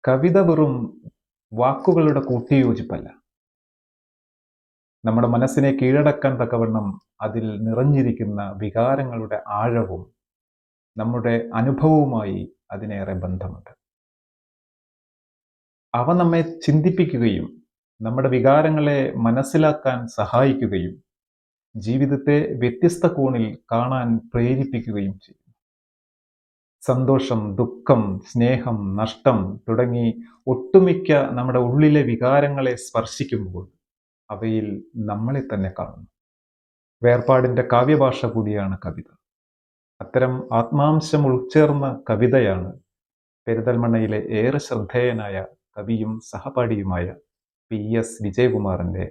കവിത വെറും വാക്കുകളുടെ കൂട്ടിയോജിപ്പല്ല. നമ്മുടെ മനസ്സിനെ കീഴടക്കാൻ തക്കവണ്ണം അതിൽ നിറഞ്ഞിരിക്കുന്ന വികാരങ്ങളുടെ ആഴവും നമ്മുടെ അനുഭവവുമായി അതിനേറെ ബന്ധമുണ്ട്. അവ നമ്മെ ചിന്തിപ്പിക്കുകയും നമ്മുടെ വികാരങ്ങളെ മനസ്സിലാക്കാൻ സഹായിക്കുകയും ജീവിതത്തെ വ്യത്യസ്ത കോണിൽ കാണാൻ പ്രേരിപ്പിക്കുകയും ചെയ്യും. സന്തോഷം, ദുഃഖം, സ്നേഹം, നഷ്ടം തുടങ്ങി ഒട്ടുമിക്ക നമ്മുടെ ഉള്ളിലെ വികാരങ്ങളെ സ്പർശിക്കുമ്പോൾ അവയിൽ നമ്മളെ തന്നെ കാണുന്നു. വേർപാടിന്റെ കാവ്യഭാഷ കൂടിയാണ് കവിത. അത്തരം ആത്മാംശം ഉൾച്ചേർന്ന കവിതയാണ് പെരിന്തൽമണ്ണയിലെ ഏറെ ശ്രദ്ധേയനായ കവിയും സഹപാഠിയുമായ PS വിജയകുമാറിന്റെ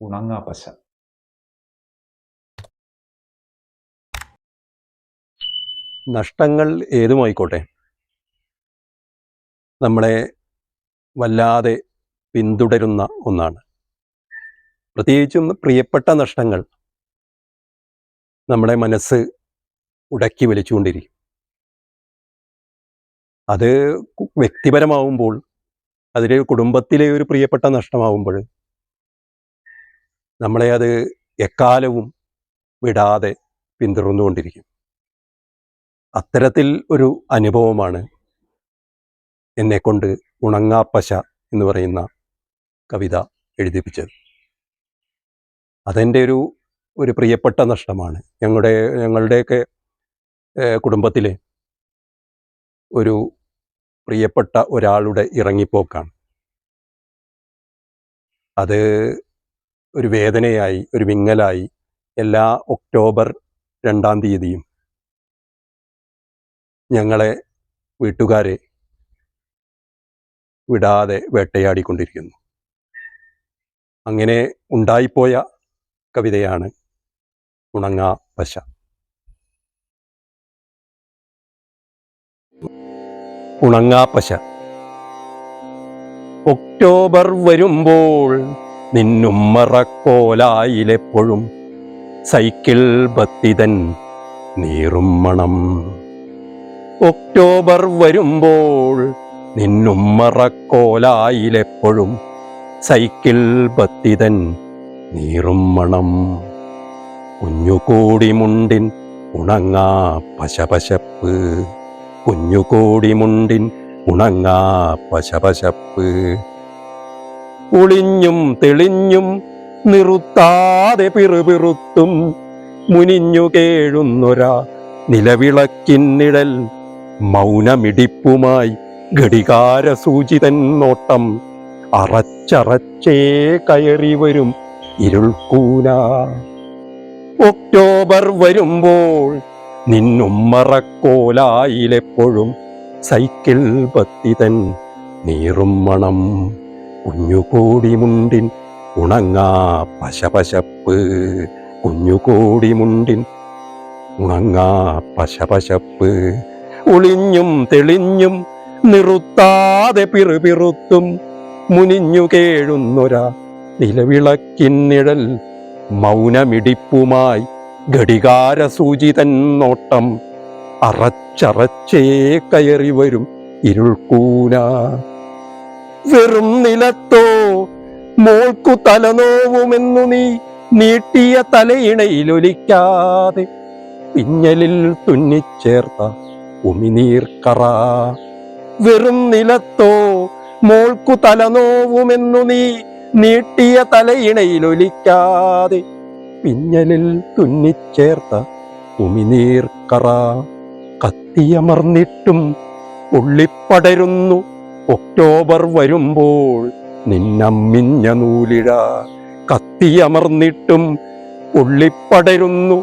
ഉണങ്ങാപശ. നഷ്ടങ്ങൾ ഏതുമായിക്കോട്ടെ, നമ്മളെ വല്ലാതെ പിന്തുടരുന്ന ഒന്നാണ്. പ്രത്യേകിച്ചും പ്രിയപ്പെട്ട നഷ്ടങ്ങൾ നമ്മുടെ മനസ്സ് ഉടക്കി വലിച്ചുകൊണ്ടിരിക്കും. അത് വ്യക്തിപരമാവുമ്പോൾ, അതിലെ കുടുംബത്തിലെ ഒരു പ്രിയപ്പെട്ട നഷ്ടമാവുമ്പോൾ നമ്മളെ അത് എക്കാലവും വിടാതെ പിന്തുടർന്നുകൊണ്ടിരിക്കും. അത്തരത്തിൽ ഒരു അനുഭവമാണ് എന്നെക്കൊണ്ട് ഉണങ്ങാപ്പശ എന്ന് പറയുന്ന കവിത എഴുതിപ്പിച്ചത്. അതെൻ്റെ ഒരു പ്രിയപ്പെട്ട നഷ്ടമാണ്. ഞങ്ങളുടെയൊക്കെ കുടുംബത്തിലെ ഒരു പ്രിയപ്പെട്ട ഒരാളുടെ ഇറങ്ങിപ്പോക്കാണ്. അത് ഒരു വേദനയായി, ഒരു വിങ്ങലായി എല്ലാ ഒക്ടോബർ 2-ാം തീയതിയും ഞങ്ങളെ വീട്ടുകാരെ വിടാതെ വേട്ടയാടിക്കൊണ്ടിരിക്കുന്നു. അങ്ങനെ ഉണ്ടായിപ്പോയ കവിതയാണ് ഉണങ്ങാപ്പശ. ഉണങ്ങാപ്പശ. ഒക്ടോബർ വരുമ്പോൾ നിന്നുമ്മറക്കോലായിലെപ്പോഴും സൈക്കിൾ ബത്തിതൻ നീറും മണം. ഒക്ടോബർ വരുമ്പോൾ നിന്നുമ്മറക്കോലായിലെപ്പോഴും സൈക്കിൾ ബത്തിതൻ നീറും മണം. കുഞ്ഞുകൂടി മുണ്ടിൻ ഉണങ്ങാ പശപശപ്പ്, കുഞ്ഞുകൂടി മുണ്ടിൻ ഉണങ്ങാ പശപശപ്പ്. ഒളിഞ്ഞും തെളിഞ്ഞും നിറുത്താതെ പിറുപിറുത്തും മുനിഞ്ഞു കേഴുന്നൊരാ നിലവിളക്കിന്നിഴൽ മൗനമിടിപ്പുമായി ഘടികാരസൂചിതൻ നോട്ടം അറച്ചറച്ചേ കയറി വരും ഇരുൾക്കൂന. ഒക്ടോബർ വരുമ്പോൾ നിന്നുമ്മറക്കോലായിലെപ്പോഴും സൈക്കിൾ ബത്തിതൻ നീറും മണം. കുഞ്ഞുകൂടി മുണ്ടിൻ ഉണങ്ങാ പശപശപ്പ്, കുഞ്ഞുകൂടി മുണ്ടിൻ ഉണങ്ങാ പശപശപ്പ്. ഒളിഞ്ഞും തെളിഞ്ഞും നിറുത്താതെ പിറുപിറുത്തും മുനിഞ്ഞു കേഴുന്നൊരാ നിലവിളക്കിന്നിഴൽ മൗനമിടിപ്പുമായി ഘടികാരസൂചിതൻ നോട്ടം അറച്ചറച്ചേ കയറി വരും ഇരുൾക്കൂന. വെറും നിലത്തോ മോൾക്കു തലനോവുമെന്നു നീ നീട്ടിയ തലയിണയിലൊലിക്കാതെ പിഞ്ഞലിൽ തുന്നിച്ചേർത്ത ഉമിനീർക്കറ. വെറും നിലത്തോ മോൾക്കു തലനോവുമെന്നു നീ നീട്ടിയ തലയിണയിലൊലിക്കാതെ പിഞ്ഞലിൽ തുന്നിച്ചേർത്ത ഉമിനീർക്കറ. കത്തിയമർന്നിട്ടും ഉള്ളിപ്പടരുന്നു ഒക്ടോബർ വരുമ്പോൾ നിന്നമ്മിഞ്ഞ നൂലിഴ. കത്തിയമർന്നിട്ടും ഉള്ളിപ്പടരുന്നു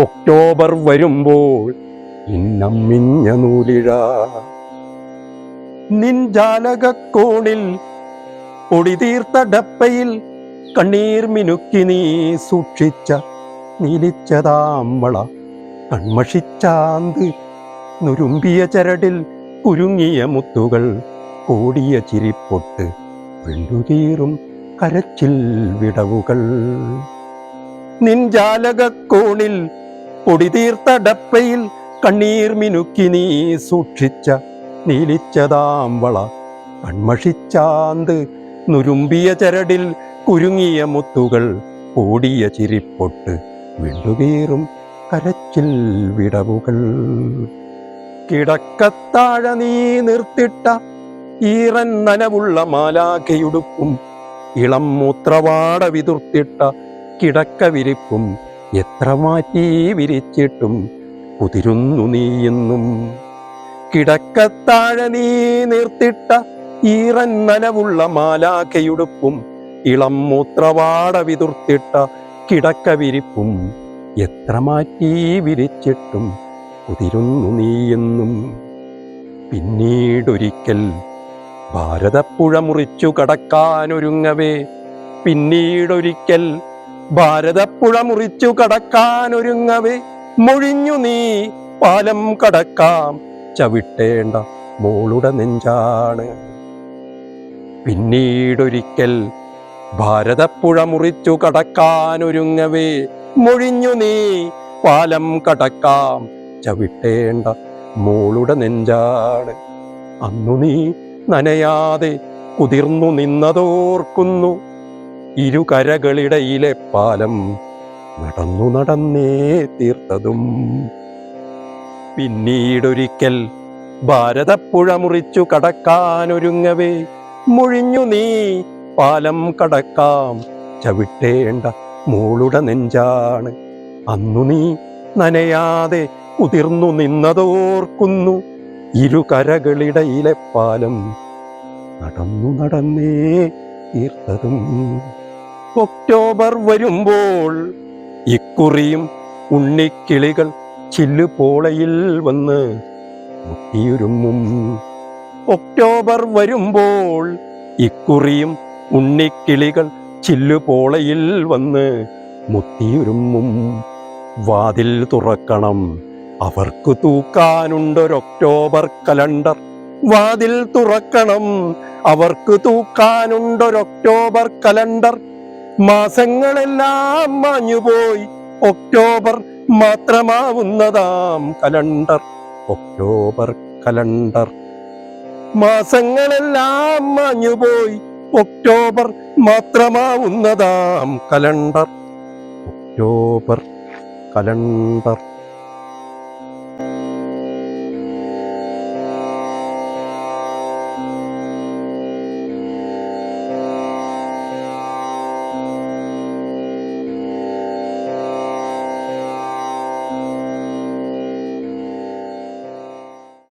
ഒക്ടോബർ വരുമ്പോൾ നിന്നമ്മിഞ്ഞ നൂലിഴ. നിൻ ജാലകക്കോണിൽ ഒടിതീർത്ത ഡപ്പയിൽ കണ്ണീർ മിനുക്കി നീ സൂക്ഷിച്ച നീലിച്ചതാമ്പള കൺമഷിച്ചാന്ത് നുരുമ്പിയ ചരടിൽ കുരുങ്ങിയ മുത്തുകൾ കൂടിയ ചിരിപ്പൊട്ട് വെണ്ടുകീറും കരച്ചിൽ വിടവുകൾ. നിൻ ജാലകക്കോണിൽ പൊടിതീർത്ത ഡപ്പയിൽ കണ്ണീർ മിനുക്കി നീ സൂക്ഷിച്ച നീലിച്ചതാമ്പള കൺമഷിച്ചാന്ത് നുരുമ്പിയ ചരടിൽ കുരുങ്ങിയ മുത്തുകൾ കൂടിയ ചിരിപ്പൊട്ട് വിണ്ടുകീറും കരച്ചിൽ വിടവുകൾ. കിടക്കത്താഴ നീ നിർത്തിട്ട ഈറൻ നനവുള്ള മാലാഖയുടുപ്പും ഇളം മൂത്രവാട വിതുർത്തിട്ട കിടക്ക വിരിപ്പും എത്ര മാറ്റി വിരിച്ചിട്ടും കുതിരുന്നു നീയെന്നും. കിടക്കത്താഴ നീ നിർത്തിട്ട ഈറൻ നനവുള്ള മാലാഖയുടുപ്പും ഇളം മൂത്രവാട വിതുർത്തിട്ട കിടക്ക വിരിപ്പും എത്ര മാറ്റി വിരിച്ചിട്ടും കുതിരുന്നു നീയെന്നും. പിന്നീടൊരിക്കൽ ഭാരതപ്പുഴ മുറിച്ചു കടക്കാനൊരുങ്ങവേ, പിന്നീടൊരിക്കൽ ഭാരതപ്പുഴ മുറിച്ചു കടക്കാനൊരുങ്ങവേ, മൊഴിഞ്ഞു നീ പാലം കടക്കാം ചവിട്ടേണ്ട മോളുടെ നെഞ്ചാണ്. പിന്നീടൊരിക്കൽ ഭാരതപ്പുഴ മുറിച്ചു കടക്കാനൊരുങ്ങവേ, മൊഴിഞ്ഞു നീ പാലം കടക്കാം ചവിട്ടേണ്ട മോളുടെ നെഞ്ചാണ്. അന്നു നീ നനയാതെ കുതിർന്നു നിന്നതോർക്കുന്നു, ഇരുകരകളിടയിലെ പാലം നടന്നു നടന്നേ തീർത്തതും. പിന്നീടൊരിക്കൽ ഭാരതപ്പുഴ മുറിച്ചു കടക്കാനൊരുങ്ങവേ, മൊഴിഞ്ഞു നീ പാലം കടക്കാം ചവിട്ടേണ്ട മോളുടെ നെഞ്ചാണ്. അന്നു നീ നനയാതെ കുതിർന്നു നിന്നതോർക്കുന്നു, ഇരുകരകളിടയിലെ പാലം നടന്നു നടന്നേ തീർത്തതും. ഒക്ടോബർ വരുമ്പോൾ ഇക്കുറിയും ഉണ്ണിക്കിളികൾ ചില്ലുപോളയിൽ വന്ന് മുട്ടിയുരുമ്മും. ഒക്ടോബർ വരുമ്പോൾ ഇക്കുറിയും ഉണ്ണിക്കിളികൾ ചില്ലുപോളയിൽ വന്ന് മുത്തിയുരുമ്മും. വാതിൽ തുറക്കണം, അവർക്ക് തൂക്കാനുണ്ടൊരൊക്ടോബർ കലണ്ടർ. വാതിൽ തുറക്കണം, അവർക്ക് തൂക്കാനുണ്ടൊരൊക്ടോബർ കലണ്ടർ. മാസങ്ങളെല്ലാം മാഞ്ഞുപോയി, ഒക്ടോബർ മാത്രമാവുന്നതാം കലണ്ടർ. October calendar. മാസങ്ങളെല്ലാം മാഞ്ഞുപോയി, ഒക്ടോബർ മാത്രമാവുന്നതാം കലണ്ടർ. October calendar.